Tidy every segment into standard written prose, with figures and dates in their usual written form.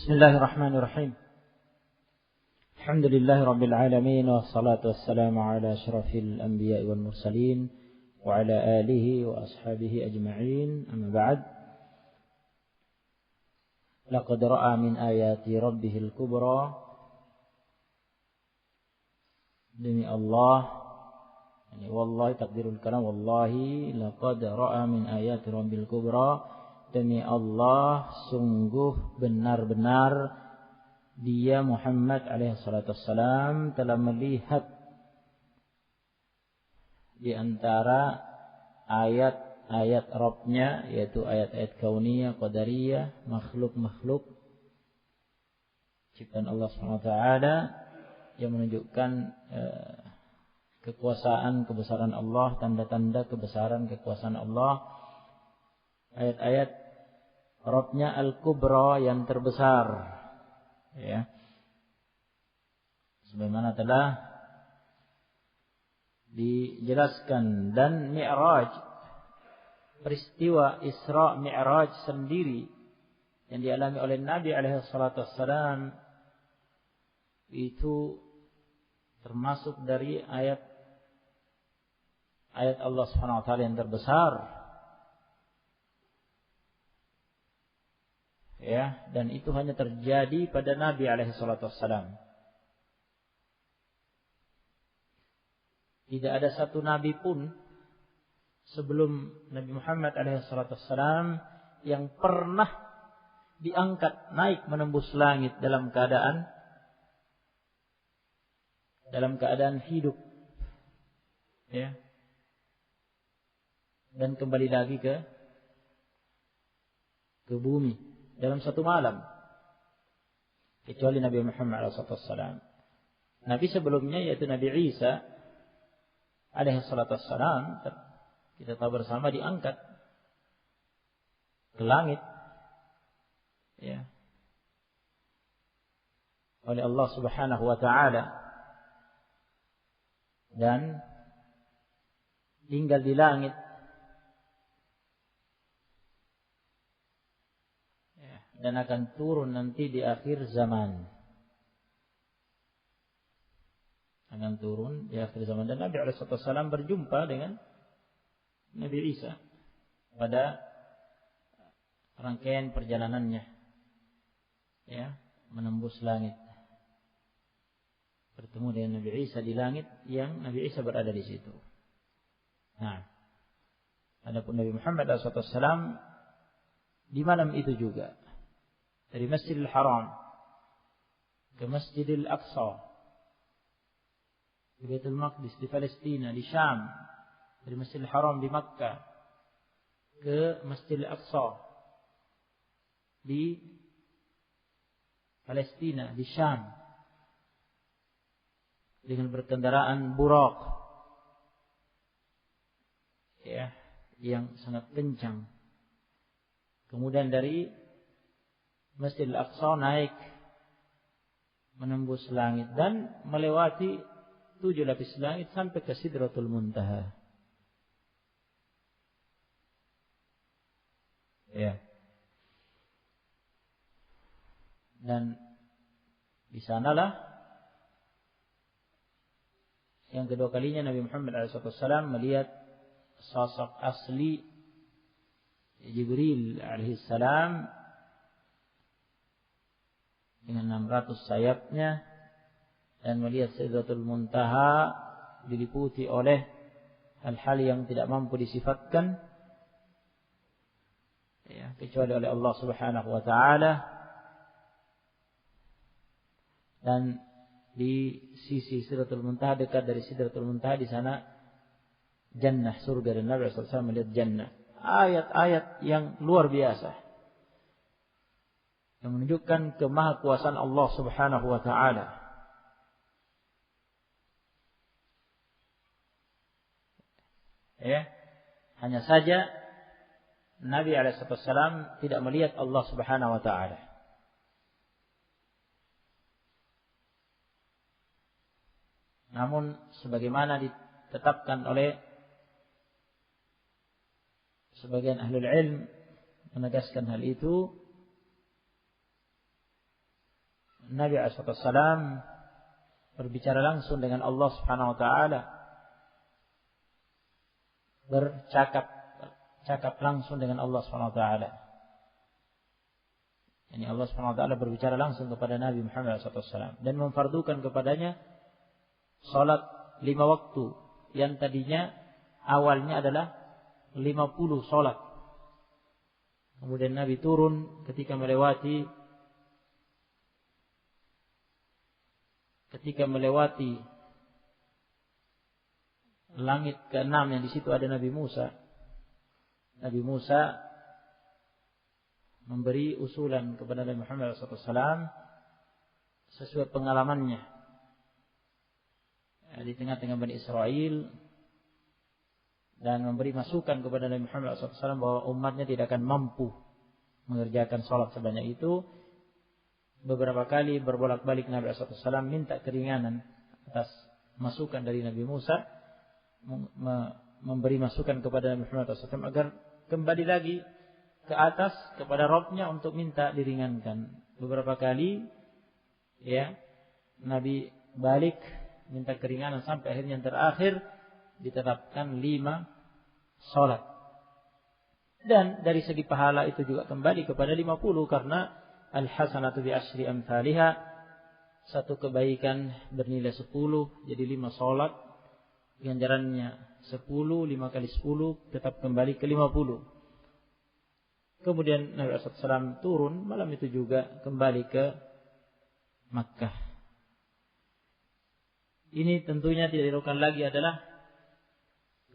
Bismillahirrahmanirrahim. Alhamdulillahi alamin wassalatu wassalamu ala asyrafil anbiya'i wal mursalin wa ala alihi wa ashabihi ajma'in. Amma ba'd. Laqad ra'a min ayati rabbihil kubra. Demi Allah, ini wallahi takdirul kalam, wallahi laqad ra'a min ayati rabbil kubra. Demi Allah, sungguh benar-benar dia Muhammad alaihi salatu wassalam telah melihat di antara ayat-ayat Rabb-Nya, yaitu ayat-ayat kauniyah, qadariyah, makhluk-makhluk ciptaan Allah SWT yang menunjukkan kekuasaan, kebesaran Allah, tanda-tanda kebesaran, kekuasaan Allah. Ayat-ayat Rabb-Nya Al-Kubra yang terbesar, ya. Sebagaimana telah dijelaskan. Dan Mi'raj, peristiwa Isra Mi'raj sendiri yang dialami oleh Nabi alaihi salatu wassalam itu termasuk dari ayat Allah Subhanahu wa taala yang terbesar. Ya, dan itu hanya terjadi pada Nabi alaihi salatu wassalam. Tidak ada satu nabi pun sebelum Nabi Muhammad alaihi salatu wassalam yang pernah diangkat naik menembus langit dalam keadaan hidup, ya, dan kembali lagi ke bumi dalam satu malam, kecuali Nabi Muhammad SAW. Nabi sebelumnya, yaitu Nabi Isa alaihi salatu wassalam, kita tahu bersama, diangkat ke langit, ya, oleh Allah Subhanahu wa taala, dan tinggal di langit dan akan turun nanti di akhir zaman. Akan turun di akhir zaman. Dan Nabi SAW berjumpa dengan Nabi Isa pada rangkaian perjalanannya, ya, menembus langit. Bertemu dengan Nabi Isa di langit yang Nabi Isa berada di situ. Nah, adapun Nabi Muhammad SAW di malam itu juga, dari Masjidil Haram ke Masjidil Aqsa, di Baitul Maqdis di Palestina, di Syam, dari Masjidil Haram di Makkah ke Masjidil Aqsa di Palestina, di Syam, dengan berkendaraan burak, ya, yang sangat kencang. Kemudian dari Masjidil Aqsa naik menembus langit dan melewati 7 lapis langit sampai ke Sidratul Muntaha. Ya. Dan di sanalah yang kedua kalinya Nabi Muhammad SAW melihat sosok asli Jibril alaihissalam dengan 600 sayapnya, dan melihat Sidratul Muntaha diliputi oleh hal-hal yang tidak mampu disifatkan, ya, kecuali oleh Allah Subhanahu wa taala. Dan di sisi Sidratul Muntaha, dekat dari Sidratul Muntaha, di sana jannah, surga, dan Nabi SAW melihat jannah. Ayat-ayat yang luar biasa yang menunjukkan kemahakuasaan Allah Subhanahu wa taala. Ya, hanya saja Nabi alaihi wasallam tidak melihat Allah Subhanahu wa taala. Namun sebagaimana ditetapkan oleh sebagian ahlul ilm menegaskan hal itu, Nabi SAW berbicara langsung dengan Allah Subhanahu wa taala. Bercakap langsung dengan Allah Subhanahu wa taala. Yani Allah Subhanahu wa taala berbicara langsung kepada Nabi Muhammad SAW dan memfardukan kepadanya salat 5 waktu yang tadinya awalnya adalah 50 salat. Kemudian Nabi turun ketika melewati langit ke-6 yang di situ ada Nabi Musa. Nabi Musa memberi usulan kepada Nabi Muhammad SAW sesuai pengalamannya di tengah-tengah Bani Israel, dan memberi masukan kepada Nabi Muhammad SAW bahwa umatnya tidak akan mampu mengerjakan salat sebanyak itu. Beberapa kali berbolak-balik Nabi SAW minta keringanan atas masukan dari Nabi Musa, memberi masukan kepada Nabi Muhammad SAW agar kembali lagi ke atas kepada Rabb-Nya untuk minta diringankan. Beberapa kali Nabi balik minta keringanan sampai akhirnya yang terakhir ditetapkan 5 salat. Dan dari segi pahala itu juga kembali kepada 50, karena al-hasanatu bi asyri amsalihha, satu kebaikan bernilai 10, jadi 5 salat ganjarannya 10, 5 kali 10 tetap kembali ke 50. Kemudian Nabi SAW turun malam itu juga kembali ke Makkah. Ini tentunya tidak diragukan lagi adalah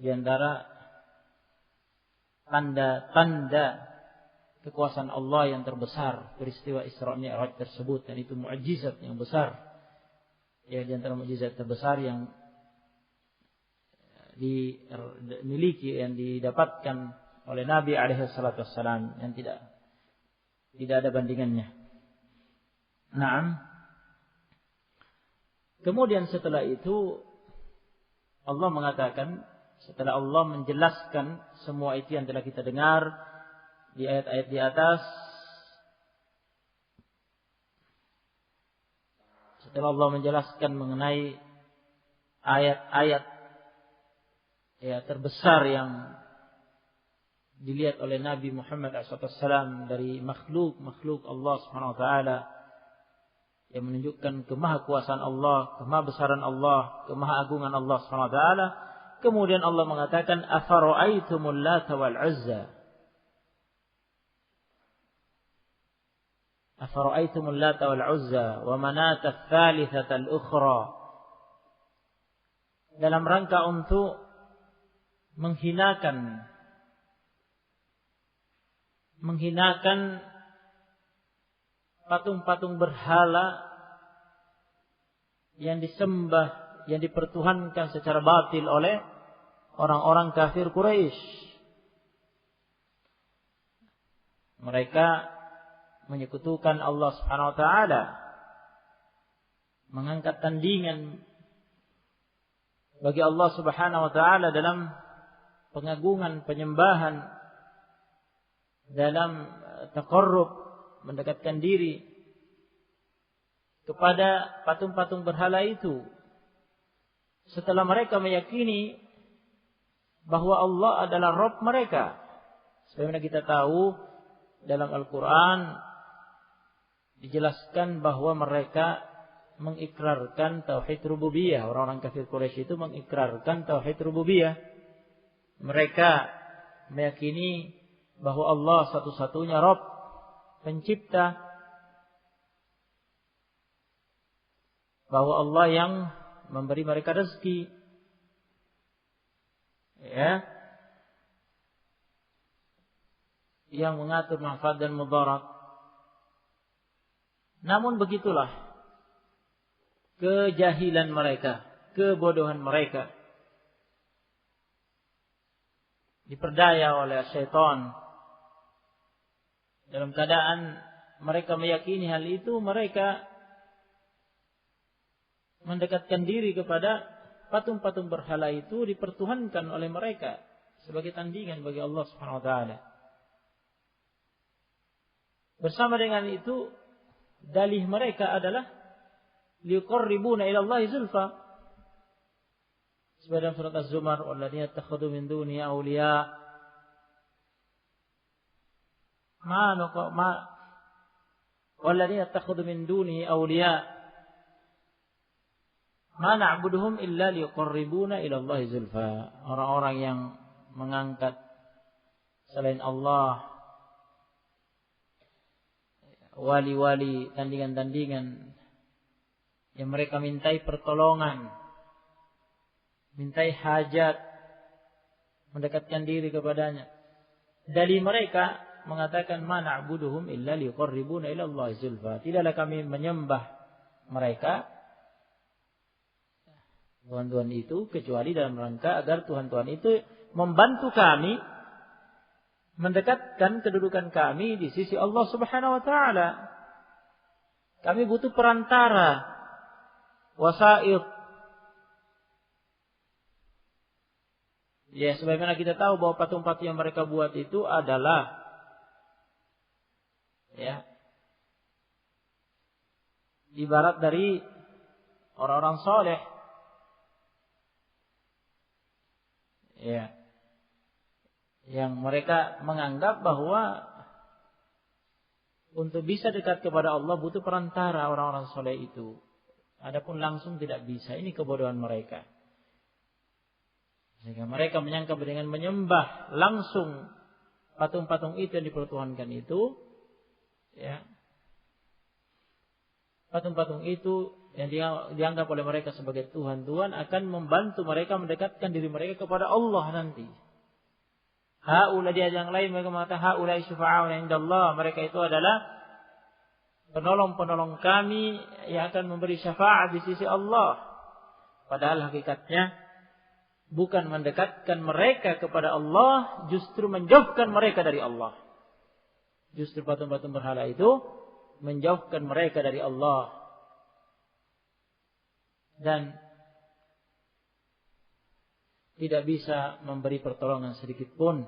di antara tanda-tanda kekuasaan Allah yang terbesar, peristiwa Isra Mi'raj tersebut, dan itu mukjizat yang besar. Ya, di antara mukjizat terbesar yang dimiliki, yang didapatkan oleh Nabi SAW, yang tidak ada bandingannya. Naam. Kemudian setelah itu Allah mengatakan, setelah Allah menjelaskan semua itu yang telah kita dengar di ayat-ayat di atas, setelah Allah menjelaskan mengenai ayat-ayat terbesar yang dilihat oleh Nabi Muhammad SAW dari makhluk Allah Subhanahu wa taala, yang menunjukkan kemahakuasaan Allah, kemahabesaran Allah, kemahaagungan Allah Subhanahu wa taala. Kemudian Allah mengatakan, afara'aitumul Lata wal Uzza. Afara'aitumul Lata wal Uzza wa Manata ats-tsalitsata al-ukhra. Dalam rangka untuk menghinakan patung-patung berhala yang disembah, yang dipertuhankan secara batil oleh orang-orang kafir Quraisy. Mereka menyekutukan Allah Subhanahu wa taala, mengangkat tandingan bagi Allah Subhanahu wa taala dalam pengagungan, penyembahan, dalam taqarrub, mendekatkan diri kepada patung-patung berhala itu. Setelah mereka meyakini bahwa Allah adalah Rabb mereka. Sebagaimana kita tahu dalam Al-Quran dijelaskan bahwa mereka mengikrarkan tauhid rububiyah. Orang-orang kafir Quraisy itu mengikrarkan tauhid rububiyah. Mereka meyakini bahwa Allah satu-satunya Rabb, pencipta, bahwa Allah yang memberi mereka rezeki, yang mengatur manfaat dan mudarat. Namun begitulah kejahilan mereka, kebodohan mereka, diperdaya oleh syaitan. Dalam keadaan mereka meyakini hal itu, mereka mendekatkan diri kepada patung-patung berhala itu, dipertuhankan oleh mereka sebagai tandingan bagi Allah Subhanahu wa taala. Bersama dengan itu, dalih mereka adalah liqarribuna ila Allah zulfa. Sebagaimana surat Az-Zumar, walladzina ittakhadhu min duni awliya walladzina ittakhadhu min duni awliya ma na'buduhum illa liqarribuna ila Allah zulfa. Orang-orang yang mengangkat selain Allah wali-wali, tandingan-tandingan yang mereka mintai pertolongan, mintai hajat, mendekatkan diri kepadanya. Dari mereka mengatakan ma na'buduhum illa liqarribuna ila Allah zulfa. Tidaklah kami menyembah mereka, Tuhan-Tuhan itu, kecuali dalam rangka agar Tuhan-Tuhan itu membantu kami mendekatkan kedudukan kami di sisi Allah Subhanahu wa taala. Kami butuh perantara, wasaid. Ya, sebagaimana kita tahu bahwa patung-patung yang mereka buat itu adalah ibarat dari orang-orang soleh. Ya. Yang mereka menganggap bahwa untuk bisa dekat kepada Allah butuh perantara orang-orang soleh itu. Adapun langsung tidak bisa. Ini kebodohan mereka. Sehingga mereka menyangka dengan menyembah langsung patung-patung itu yang dipertuhankan itu, ya, patung-patung itu yang dianggap oleh mereka sebagai Tuhan-Tuhan akan membantu mereka mendekatkan diri mereka kepada Allah nanti. Haula dia yang lain mereka mengatakan haula syufa'auna indallah, mereka itu adalah penolong-penolong kami yang akan memberi syafaat di sisi Allah. Padahal hakikatnya bukan mendekatkan mereka kepada Allah, justru menjauhkan mereka dari Allah. Justru patung-patung berhala itu menjauhkan mereka dari Allah. Dan tidak bisa memberi pertolongan sedikit pun.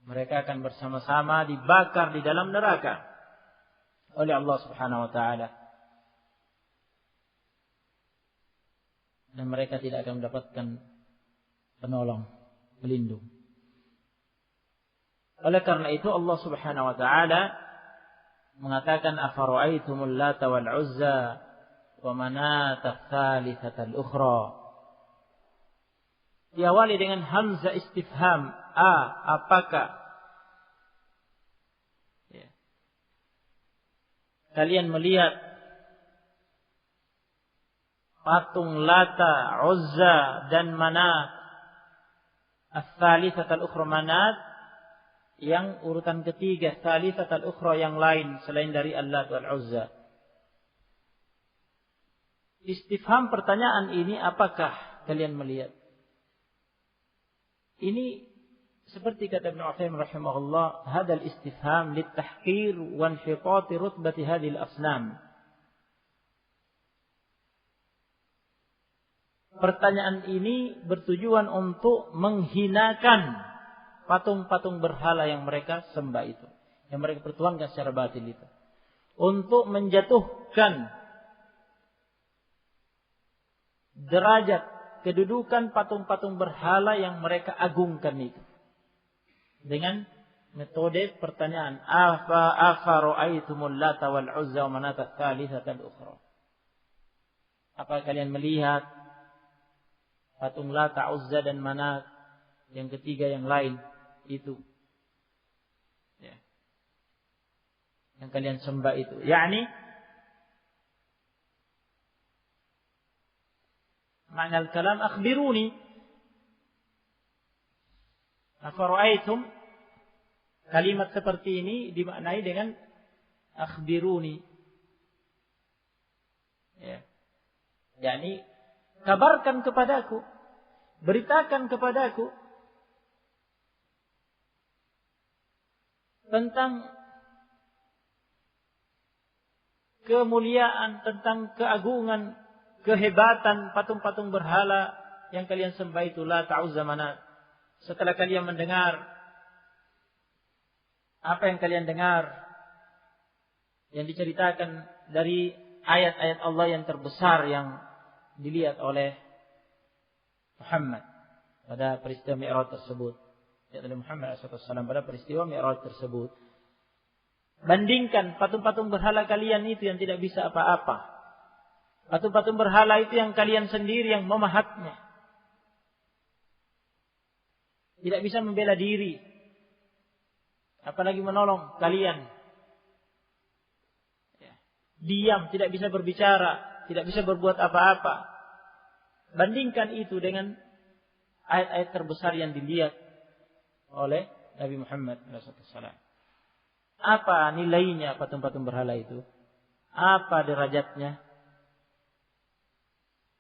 Mereka akan bersama-sama dibakar di dalam neraka oleh Allah Subhanahu wa taala. Dan mereka tidak akan mendapatkan penolong, pelindung. Oleh karena itu Allah Subhanahu wa taala mengatakan afara'aitumul lata wal uzza wa manata tsalitsatal ukhra. Diawali dengan hamzah istifham, apakah kalian melihat patung Lata, Uzza dan Manat, ats-tsalitsatal ukhra, Manat yang urutan ketiga, tsalitsatal ukhra yang lain selain dari Al-Lat wal Uzza. Istifham pertanyaan ini, apakah kalian melihat? Ini seperti kata Ibnu Utsaimin rahimahullah, hadzal istifham litahqir wa inhitat rutbati hadhil asnam. Pertanyaan ini bertujuan untuk menghinakan patung-patung berhala yang mereka sembah itu, yang mereka pertuhankan secara batil itu, untuk menjatuhkan derajat kedudukan patung-patung berhala yang mereka agungkan itu dengan metode pertanyaan, afara'aitumul lata wal uzza wa manata tsalitsatal ukhra. Apa kalian melihat patung Lata, Uzza dan Manat yang ketiga yang lain itu, ya, yang kalian sembah itu, yakni makna al-kalam akhbiruni. Afara'aitum, kalimat seperti ini dimaknai dengan akhbiruni, ya, yakni kabarkan kepadaku, beritakan kepadaku tentang kemuliaan, tentang keagungan, kehebatan patung-patung berhala yang kalian sembah itu, Lata, Uzza, Manat. Setelah kalian mendengar apa yang kalian dengar yang diceritakan dari ayat-ayat Allah yang terbesar yang dilihat oleh Muhammad pada peristiwa Mi'raj tersebut. Ya, oleh Muhammad SAW pada peristiwa Mi'raj tersebut. Bandingkan patung-patung berhala kalian itu yang tidak bisa apa-apa. Patung-patung berhala itu yang kalian sendiri yang memahatnya. Tidak bisa membela diri. Apalagi menolong kalian. Ya. Diam, tidak bisa berbicara, tidak bisa berbuat apa-apa. Bandingkan itu dengan ayat-ayat terbesar yang dilihat oleh Nabi Muhammad SAW. Apa nilainya patung-patung berhala itu? Apa derajatnya?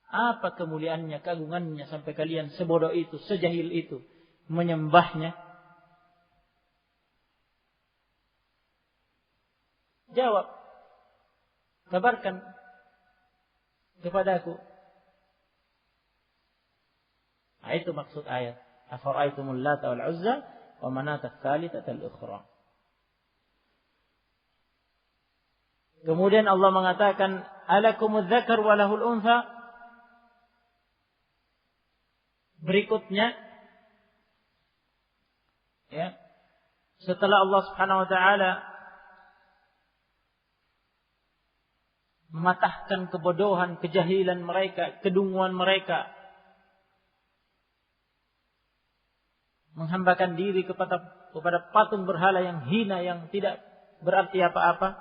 Apa kemuliaannya, keagungannya sampai kalian sebodoh itu, sejahil itu menyembahnya? Jawab. Kabarkan kepadaku. Nah, itu maksud ayat. Afara'aitumul Lata wal Uzza wa Manata ats-tsalitsata al-ukhra. Kemudian Allah mengatakan, alakumudz dzakar wa lahul untha. Berikutnya, ya, setelah Allah Subhanahu wa taala mematahkan kebodohan, kejahilan mereka, kedunguan mereka, menghambakan diri kepada patung berhala yang hina, yang tidak berarti apa-apa,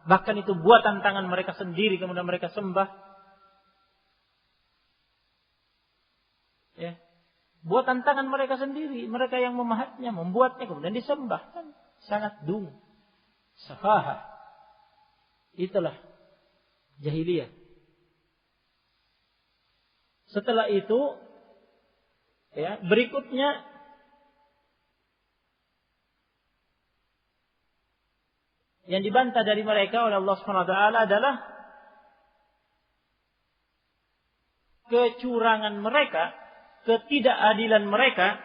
bahkan itu buatan tangan mereka sendiri kemudian mereka sembah. Ya. Buatan tangan mereka sendiri, mereka yang memahatnya, membuatnya kemudian disembah, kan sangat dung, safahah. Itulah jahiliyah. Setelah itu, ya, berikutnya yang dibantah dari mereka oleh Allah Subhanahu wa taala adalah kecurangan mereka, ketidakadilan mereka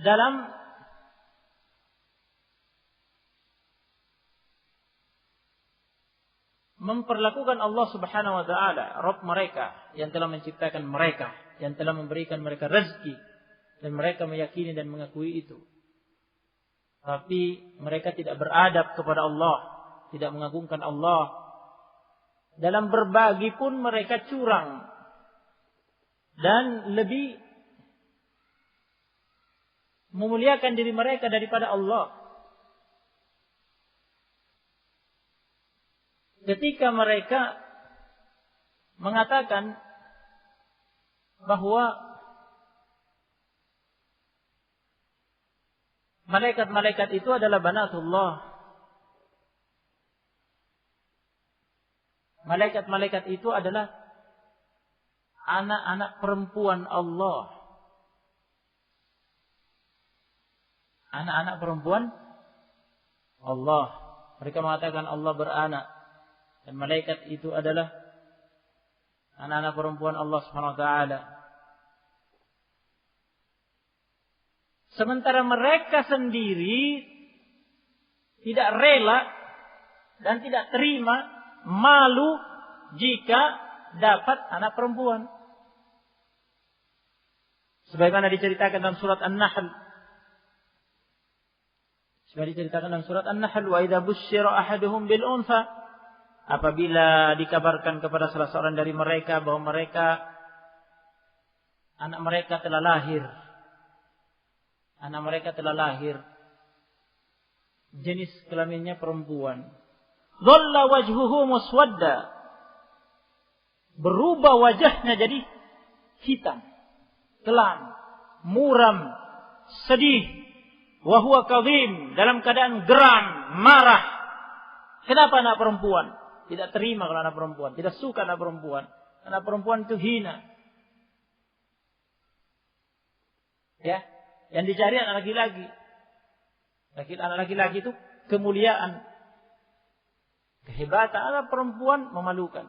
dalam memperlakukan Allah Subhanahu wa taala, Rabb mereka yang telah menciptakan mereka, yang telah memberikan mereka rezeki, dan mereka meyakini dan mengakui itu. Tapi mereka tidak beradab kepada Allah, tidak mengagungkan Allah. Dalam berbagi pun mereka curang dan lebih memuliakan diri mereka daripada Allah. Ketika mereka mengatakan bahwa malaikat-malaikat itu adalah banatullah. Malaikat-malaikat itu adalah anak-anak perempuan Allah. Anak-anak perempuan Allah. Mereka mengatakan Allah beranak. Dan malaikat itu adalah anak-anak perempuan Allah Subhanahu wa taala. Sementara mereka sendiri tidak rela dan tidak terima, malu jika dapat anak perempuan. Sebagaimana diceritakan dalam surat An-Nahl. Sebagaimana diceritakan dalam surat An-Nahl, wa idza busyira ahaduhum bil untha, apabila dikabarkan kepada salah seorang dari mereka bahwa anak mereka telah lahir. Anak mereka telah lahir. Jenis kelaminnya perempuan. Dhalla wajhuhu muswadda. Berubah wajahnya jadi hitam, kelam, muram, sedih. Wa huwa kadhim, dalam keadaan geram, marah. Kenapa anak perempuan? Tidak terima kalau anak perempuan, tidak suka anak perempuan. Anak perempuan itu hina. Ya. Yang dicari anak laki-laki. Anak laki-laki itu kemuliaan, kehebatan. Anak perempuan memalukan.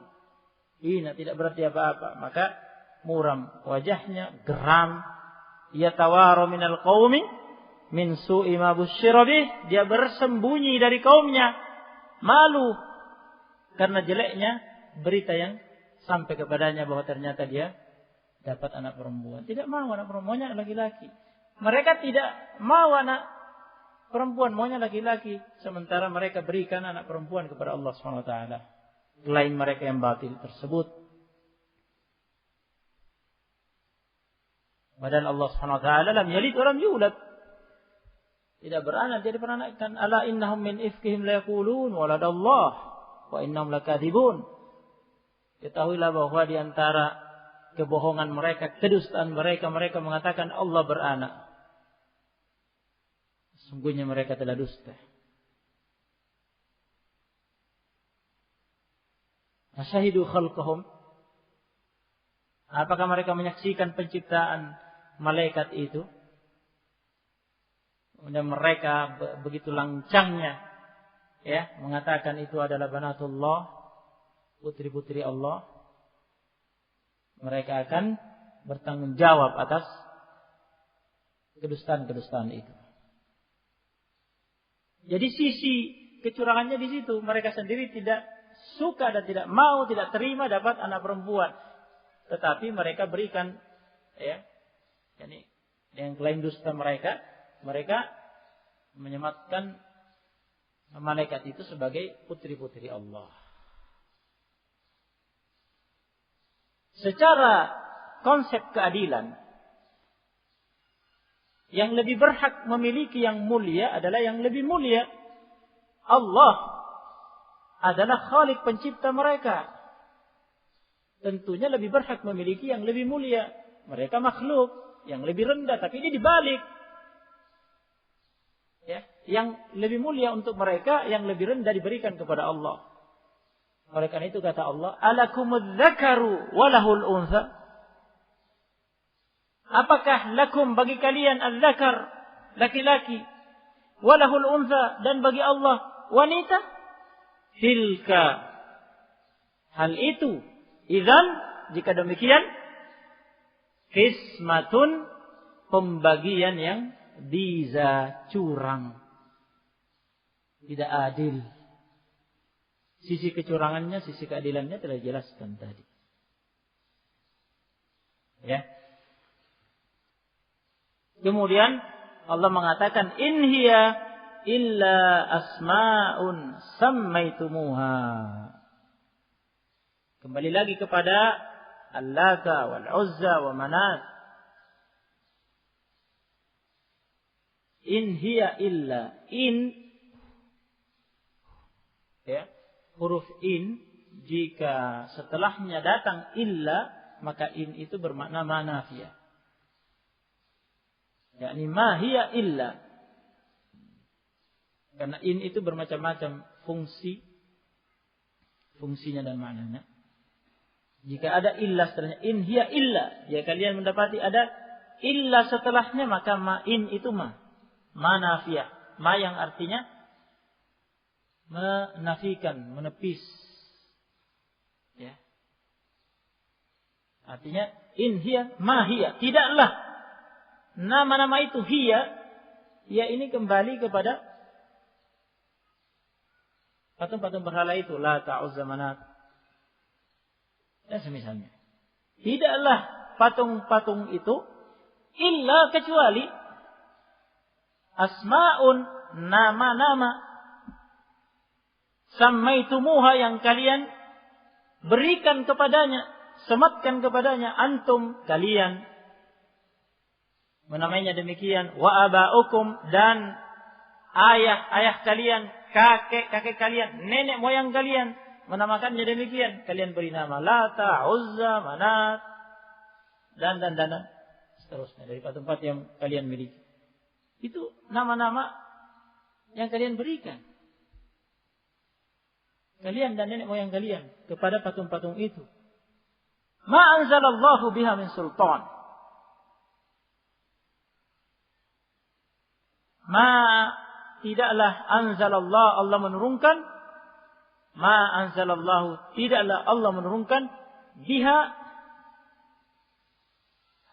Hina, tidak berarti apa-apa. Maka muram wajahnya, geram. Yatawaru minal qaumi min su'i ma busyira bih, dia bersembunyi dari kaumnya, malu karena jeleknya berita yang sampai kepadanya bahwa ternyata dia dapat anak perempuan. Tidak mau anak perempuannya laki-laki. Mereka tidak mau anak perempuan, maunya laki-laki, sementara mereka berikan anak perempuan kepada Allah SWT. Klaim mereka yang batil tersebut. Padahal Allah SWT lam yalid wa lam yulad. Tidak beranak, jadi peranakkan. Ala innahum min ifkihim la yaqulun waladallah wa innahum lakadzibun. Ketahuilah bahwa di antara kebohongan mereka, kedustaan mereka, mereka mengatakan Allah beranak. Sungguhnya mereka telah dusta. Asyahidu khalqahum. Apakah mereka menyaksikan penciptaan malaikat itu? Dan mereka begitu lancangnya mengatakan itu adalah banatullah, putri-putri Allah. Mereka akan bertanggung jawab atas kedustaan-kedustaan itu. Jadi sisi kecurangannya di situ. Mereka sendiri tidak suka dan tidak mau, tidak terima dapat anak perempuan. Tetapi mereka berikan, yani yang klaim dusta mereka menyematkan malaikat itu sebagai putri-putri Allah. Secara konsep keadilan, yang lebih berhak memiliki yang mulia adalah yang lebih mulia. Allah adalah Khalik, pencipta mereka. Tentunya lebih berhak memiliki yang lebih mulia. Mereka makhluk yang lebih rendah, tapi ini dibalik. Yang lebih mulia untuk mereka, yang lebih rendah diberikan kepada Allah. Oleh karena itu kata Allah, alakumudz dzakaru wa lahul untha. Apakah lakum bagi kalian al-dzakar, laki-laki, wa lahul untha, dan bagi Allah wanita? Tilka, hal itu, idzan, jika demikian, qismatun, pembagian yang diza, curang, tidak adil. Sisi kecurangannya, sisi keadilannya telah dijelaskan tadi. Kemudian Allah mengatakan, in hiya illa asma'un sammaitumuha. Kembali lagi kepada Al-Lata wal-Uzza wa Manat. In hiya illa, in, huruf in, jika setelahnya datang illa, maka in itu bermakna manafiyah. yakni ma hiya illa. Karena in itu bermacam-macam fungsinya dan maknanya. Jika ada illa setelahnya, in hiya illa, ya kalian mendapati ada illa setelahnya, maka ma in itu ma nafiyah, ma yang artinya menafikan, menepis. Ya. Artinya in hiya ma hiya, tidaklah nama-nama itu hiya, ya ini kembali kepada patung-patung berhala itu, Lata, Uzza, Manat dan semisalnya. Tidaklah patung-patung itu illa kecuali asma'un, nama-nama, sammaitumuha yang kalian berikan kepadanya, sematkan kepadanya, antum, kalian menamainya demikian, wa aba'ukum, dan ayah kalian, kakek kalian, nenek moyang kalian menamakannya demikian. Kalian beri nama Lata, Uzza, Manat, dan seterusnya dari patung-patung yang kalian miliki. Itu nama-nama yang kalian berikan, kalian dan nenek moyang kalian, kepada patung-patung itu. Ma anzalallahu biha min sultan. Tidaklah anzalallah, Allah menurunkan. Ma anzalallahu, tidaklah Allah menurunkan biha,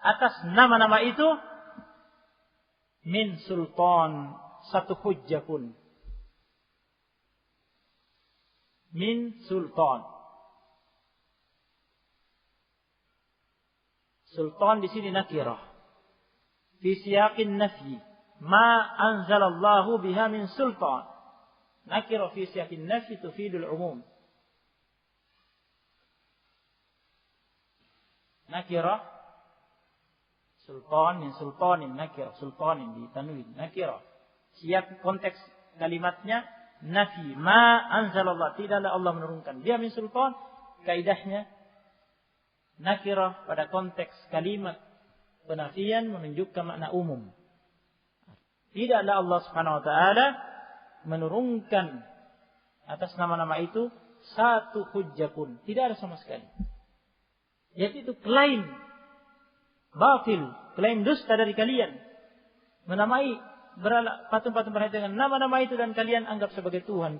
atas nama-nama itu, min sultan, satu hujjah pun. Min sultan. Sultan di sini nakirah. Fi siyaqin nafyi. Ma anzalallahu biha min sultan. Nakirah fi siyaqin nafyi tufidul umum. Nakirah. Sultan min sultanin nakirah. Sultanin ditanwin nakirah. Siyaq konteks kalimatnya nafi. Ma anzalallah. Tidaklah Allah menurunkan. Dia min sultan. Kaidahnya nakirah pada konteks kalimat penafian menunjukkan makna umum. Tidaklah Allah Subhanahu wa taala menurunkan atas nama-nama itu satu hujjah pun. Tidak ada sama sekali. Yaitu itu klaim batil, klaim dusta dari kalian. Menamai patung-patung berhala dengan nama-nama itu dan kalian anggap sebagai Tuhan.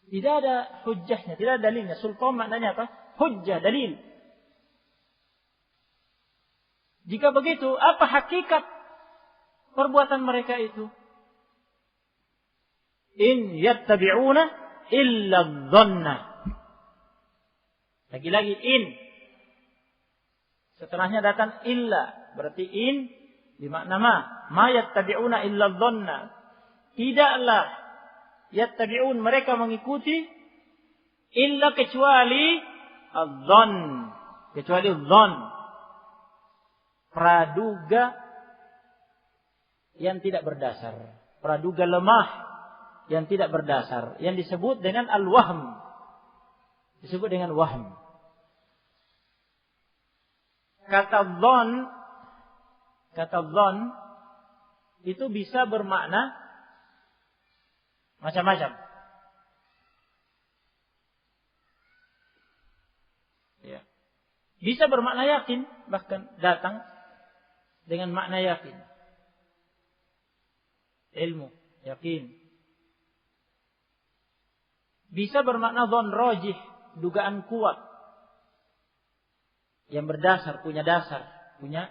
Tidak ada hujjahnya, tidak ada dalilnya. Sultan maknanya apa? Hujjah, dalil. Jika begitu, apa hakikat perbuatan mereka itu? In yattabi'una illa dhanna. Lagi-lagi in. Setelahnya datang illa. Berarti in dimakna ma. Ma yattabi'una illa dhanna. Tidaklah yattabi'un mereka mengikuti illa kecuali adh-dhann. Kecuali dhann. Praduga yang tidak berdasar. Praduga lemah yang tidak berdasar. Yang disebut dengan al-wahm. Disebut dengan wahm. Kata dhann itu bisa bermakna macam-macam. Ya. Bisa bermakna yakin, bahkan datang dengan makna yakin. Ilmu, yakin. Bisa bermakna dhann rajih, dugaan kuat. Yang berdasar, punya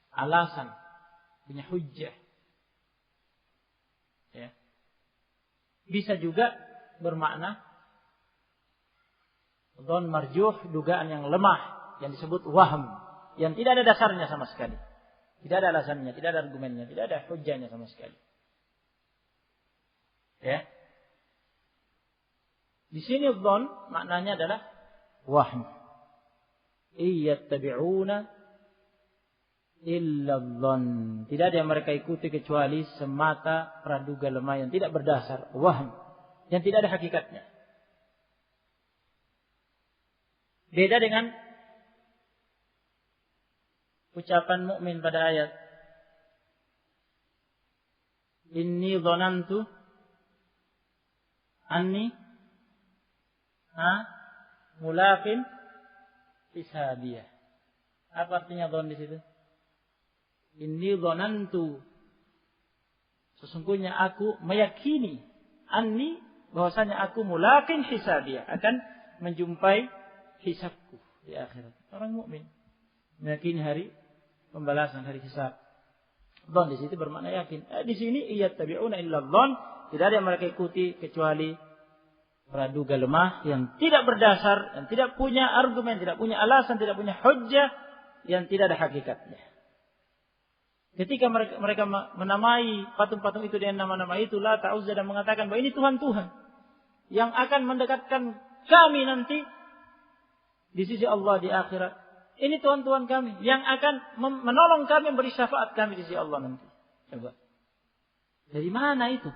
alasan, punya hujjah. Ya. Bisa juga bermakna dhann marjuh, dugaan yang lemah, yang disebut wahm, yang tidak ada dasarnya sama sekali. Tidak ada alasannya, tidak ada argumennya, tidak ada hujjahnya sama sekali. Ya. Di sini dhann maknanya adalah wahm. Iyattabi'una illa dhann. Tidak ada yang mereka ikuti kecuali semata praduga lemah yang tidak berdasar, wahm, yang tidak ada hakikatnya. Beda dengan ucapan mukmin pada ayat inni dhanantu anni mulaqin hisabiyah. Apa artinya dhann di situ? Inni dhanantu, sesungguhnya aku meyakini, anni, bahwasanya aku mulaqin hisabiyah, akan menjumpai hisabku di akhirat. Orang mukmin meyakini hari pembalasan, hari hisab. Dhann di situ bermakna yakin. Di sini iyattabi'una illa dhann, tidak ada yang mereka ikuti kecuali praduga lemah yang tidak berdasar, yang tidak punya argumen, tidak punya alasan, tidak punya hujjah, yang tidak ada hakikatnya. Ketika mereka menamai patung-patung itu dengan nama-nama itu, Lat, Uzza, dan mengatakan bahwa ini Tuhan-Tuhan yang akan mendekatkan kami nanti di sisi Allah di akhirat. Ini Tuhan-Tuhan kami yang akan menolong kami, memberi syafaat kami di sisi Allah nanti. Coba. Dari mana itu?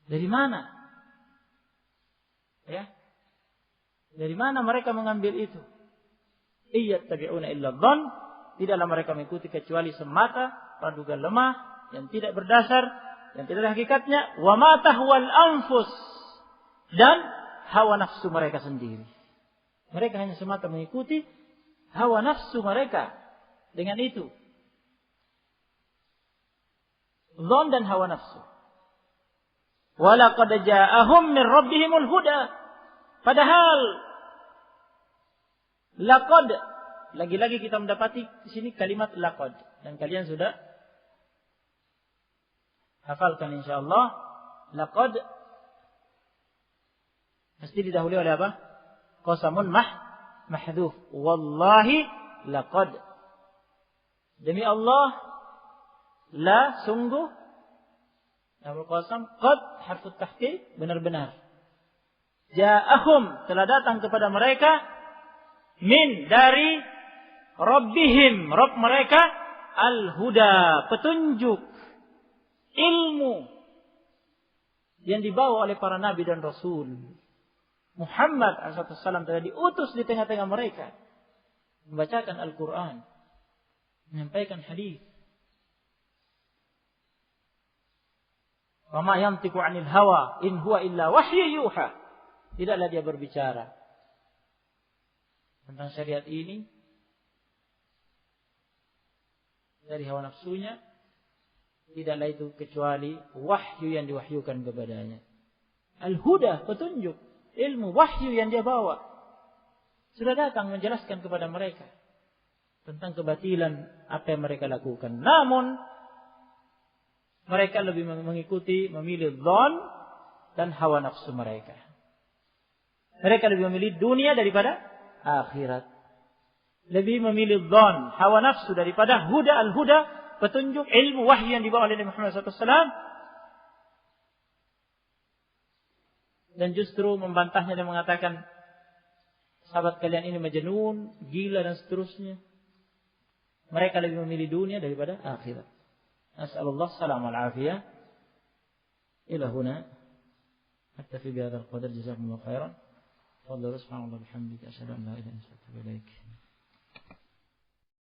Dari mana? Ya. Dari mana mereka mengambil itu? Iyattabi'una illa dhann, tidaklah mereka mengikuti kecuali semata praduga lemah yang tidak berdasar, yang tidak ada hakikatnya, wa ma tahwal anfus, dan hawa nafsu mereka sendiri. Mereka hanya semata mengikuti hawa nafsu mereka dengan itu. Dhann dan hawa nafsu. Walaqad ja'ahum min rabbihimul huda. Padahal laqad lagi-lagi kita mendapati di sini kalimat laqad. Dan kalian sudah hafalkan insyaallah. Laqad mesti didahului oleh apa? Qasamun mahdhuf. Wallahi laqad. Demi Allah, la sungguh, Namul qasam, qad harfu tahqiq, benar-benar. Ja'ahum, telah datang kepada mereka, min, dari Rabbihim, Rabb mereka, al-huda, petunjuk, ilmu yang dibawa oleh para nabi dan rasul. Muhammad SAW telah diutus di tengah-tengah mereka, membacakan Al-Quran, menyampaikan hadis. Wa ma yantiqu 'anil hawa in huwa illa wahyu yuha. Tidaklah dia berbicara tentang syariat ini dari hawa nafsunya, tidaklah itu kecuali wahyu yang diwahyukan kepadanya. Al-huda, petunjuk, ilmu, wahyu yang dia bawa sudah datang menjelaskan kepada mereka tentang kebatilan apa yang mereka lakukan. Namun mereka lebih mengikuti, memilih dhon dan hawa nafsu mereka. Mereka lebih memilih dunia daripada akhirat. Lebih memilih dhon, hawa nafsu daripada huda, al-huda, petunjuk, ilmu, wahyu yang dibawa oleh Nabi Muhammad SAW. Dan justru membantahnya dan mengatakan, sahabat kalian ini majnun, gila dan seterusnya. Mereka lebih memilih dunia daripada akhirat. Nas'alullah salam al-afiyah. Ila huna aktafi bihadzal qadar, jazakumullahu khairan. Fadhlu subhanallahi bihamdihi, asyhadu an la ilaha illa anta, astaghfiruka wa atubu ilaik.